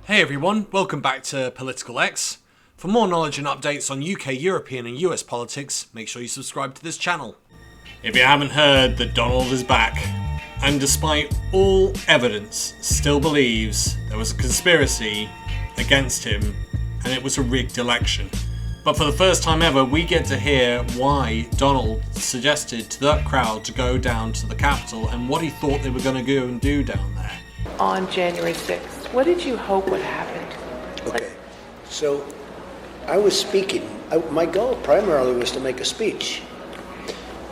Hey everyone, welcome back to Political X. For more knowledge and updates on UK, European and US politics, make sure you subscribe to this channel. If you haven't heard that Donald is back, and despite all evidence, still believes there was a conspiracy against him and it was a rigged election. But for the first time ever, we get to hear why Donald suggested to that crowd to go down to the Capitol and what he thought they were going to go and do down there. On January 6th, what did you hope would happen? Okay, so I was speaking. My goal primarily was to make a speech.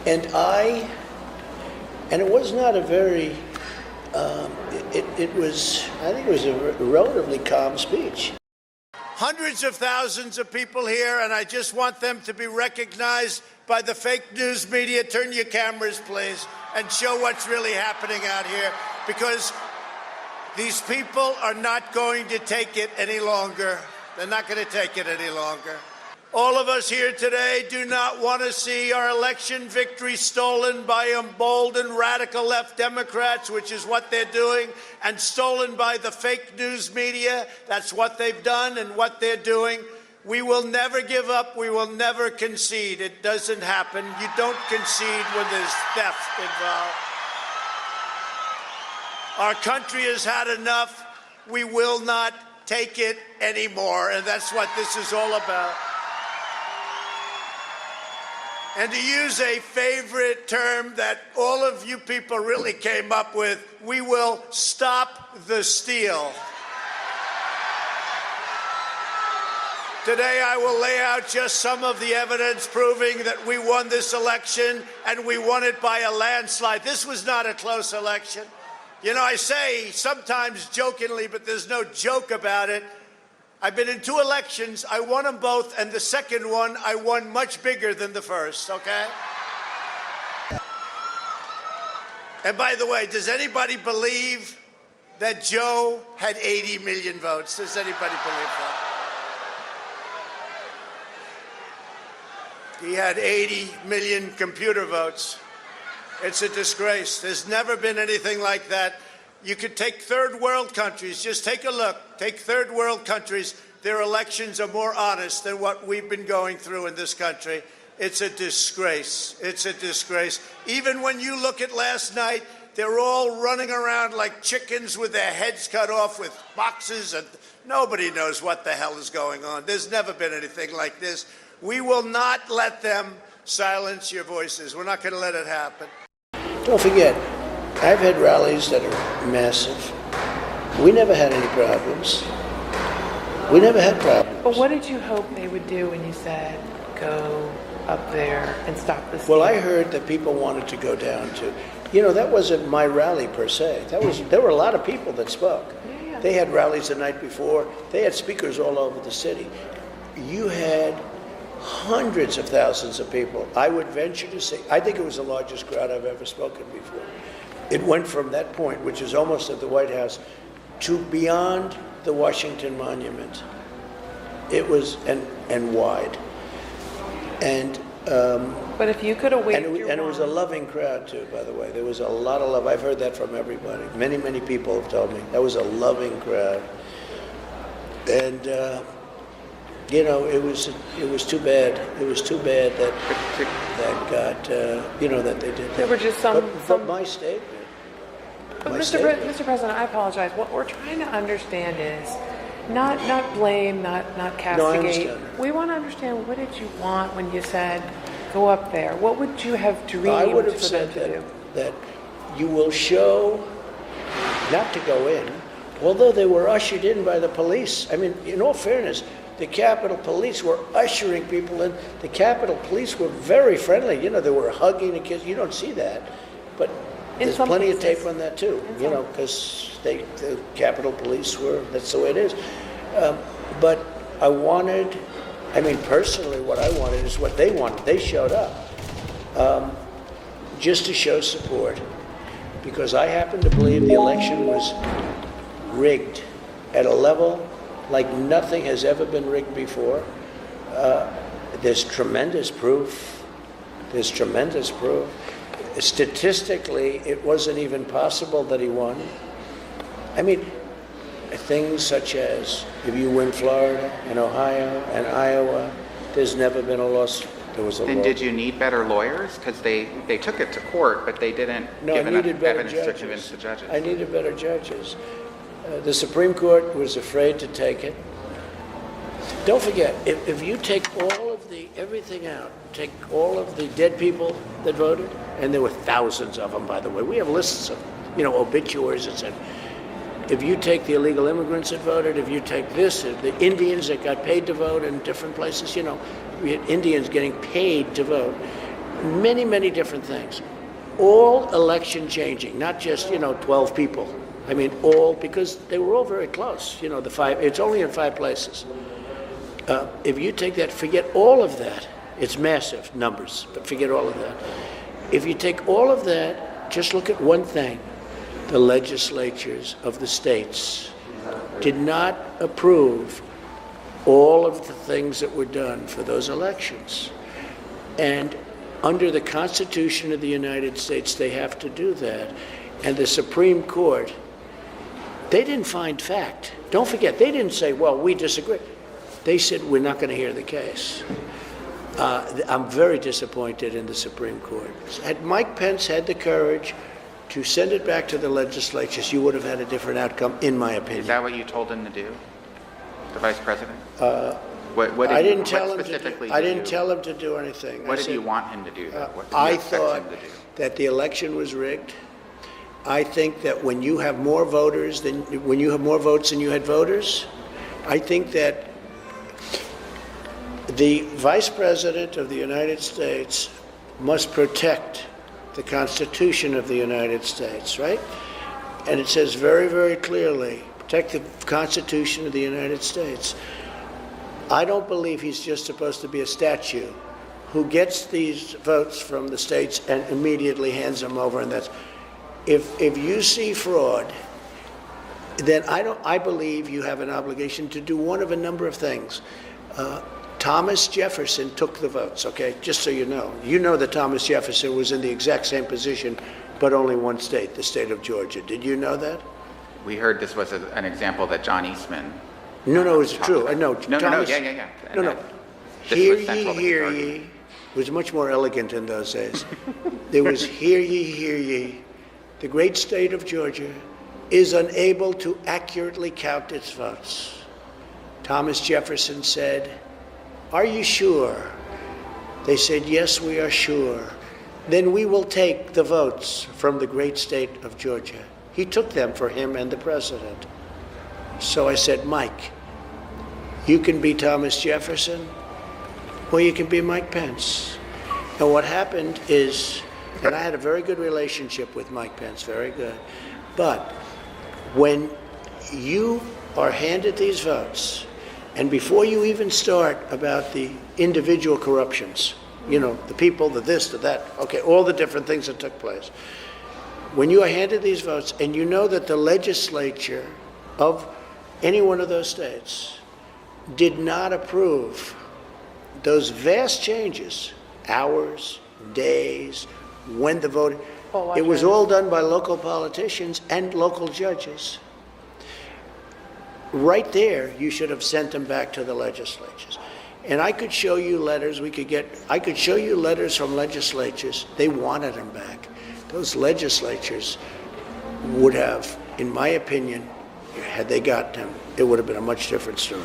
And it was not a very, I think it was a relatively calm speech. Hundreds of thousands of people here, and I just want them to be recognized by the fake news media. Turn your cameras, please, and show what's really happening out here, because these people are not going to take it any longer. They're not going to take it any longer. All of us here today do not want to see our election victory stolen by emboldened radical left Democrats, which is what they're doing, and stolen by the fake news media. That's what they've done and what they're doing. We will never give up. We will never concede. It doesn't happen. You don't concede when there's theft involved. Our country has had enough. We will not take it anymore, and that's what this is all about. And to use a favorite term that all of you people really came up with, we will stop the steal. Today I will lay out just some of the evidence proving that we won this election, and we won it by a landslide. This was not a close election. You know, I say sometimes jokingly, but there's no joke about it. I've been in 2 elections. I won them both, and the second one I won much bigger than the first, okay? And by the way, does anybody believe that Joe had 80 million votes? Does anybody believe that? He had 80 million computer votes. It's a disgrace. There's never been anything like that. You could take third world countries. Just take a look. Take third world countries. Their elections are more honest than what we've been going through in this country. It's a disgrace. It's a disgrace. Even when you look at last night, they're all running around like chickens with their heads cut off with boxes, and nobody knows what the hell is going on. There's never been anything like this. We will not let them silence your voices. We're not going to let it happen. Don't forget, I've had rallies that are massive. We never had any problems. We never had problems. But what did you hope they would do when you said, go up there and stop this? Well, I heard that people wanted to go down to, that wasn't my rally per se. There were a lot of people that spoke. Yeah. They had rallies the night before. They had speakers all over the city. You had hundreds of thousands of people. I would venture to say, I think it was the largest crowd I've ever spoken before. It went from that point, which is almost at the White House, to beyond the Washington Monument. It was, and wide. And but if you could have waited, and it was a loving crowd too, by the way. There was a lot of love. I've heard that from everybody. Many, many people have told me. That was a loving crowd. And it was too bad. It was too bad that got, that they did that. There were just But my statement. But Mr. President, I apologize. What we're trying to understand is not blame, not castigate. No, I understand. We want to understand, what did you want when you said, go up there? What would you have dreamed I would have for said them to do? that you will show not to go in, although they were ushered in by the police. I mean, in all fairness, the Capitol Police were ushering people in. The Capitol Police were very friendly. They were hugging and kissing. You don't see that, but there's plenty of tape on that too. Because the Capitol Police that's the way it is. But personally, what I wanted is what they wanted. They showed up just to show support, because I happen to believe the election was rigged at a level like nothing has ever been rigged before. There's tremendous proof. Statistically, it wasn't even possible that he won. I mean, things such as if you win Florida and Ohio and Iowa, there's never been a loss. There was a Then law. did you need better lawyers? Because they took it to court, but they didn't No, give I enough needed better evidence to judges. convince the judges. I needed better judges. The Supreme Court was afraid to take it. Don't forget, if you take all of everything out, take all of the dead people that voted, and there were thousands of them, by the way. We have lists of, obituaries, etc. If you take the illegal immigrants that voted, if you take this, the Indians that got paid to vote in different places, we had Indians getting paid to vote. Many, many different things. All election changing, not just, 12 people. I mean, all, because they were all very close, the five, it's only in 5 places. If you take that, forget all of that, it's massive numbers, but forget all of that. If you take all of that, just look at one thing. The legislatures of the states did not approve all of the things that were done for those elections. And under the Constitution of the United States, they have to do that. And the Supreme Court, they didn't find fact. Don't forget, they didn't say, well, we disagree. They said, we're not going to hear the case. I'm very disappointed in the Supreme Court. Had Mike Pence had the courage to send it back to the legislatures, you would have had a different outcome, in my opinion. Is that what you told him to do, the vice president? I didn't tell him to do anything. What did you want him to do? What did you I expect thought him to do? that the election was rigged. I think that when you have more votes than you had voters, I think that the Vice President of the United States must protect the Constitution of the United States, right? And it says very, very clearly, protect the Constitution of the United States. I don't believe he's just supposed to be a statue who gets these votes from the states and immediately hands them over. And that's, if you see fraud, then I believe you have an obligation to do one of a number of things. Thomas Jefferson took the votes, okay? Just so you know. You know that Thomas Jefferson was in the exact same position, but only one state, the state of Georgia. Did you know that? We heard this was an example that John Eastman. No, it's true. No, Thomas, yeah. No. Hear ye. It was much more elegant in those days. There was hear ye. The great state of Georgia is unable to accurately count its votes. Thomas Jefferson said, "Are you sure?" They said, "Yes, we are sure." "Then we will take the votes from the great state of Georgia." He took them for him and the president. So I said, "Mike, you can be Thomas Jefferson, or you can be Mike Pence." And what happened is, and I had a very good relationship with Mike Pence, very good, but when you are handed these votes, and before you even start about the individual corruptions, the people, the this, the that, okay, all the different things that took place, when you are handed these votes and you know that the legislature of any one of those states did not approve those vast changes, hours, days, when the voting, it was all done by local politicians and local judges. Right there, you should have sent them back to the legislatures. And I could show you letters, I could show you letters from legislatures, they wanted them back. Those legislatures would have, in my opinion, had they got them, it would have been a much different story.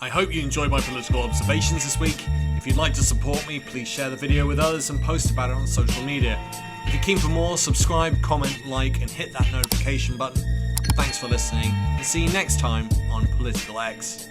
I hope you enjoyed my political observations this week. If you'd like to support me, please share the video with others and post about it on social media. If you're keen for more, subscribe, comment, like, and hit that notification button. Thanks for listening, and see you next time on Political X.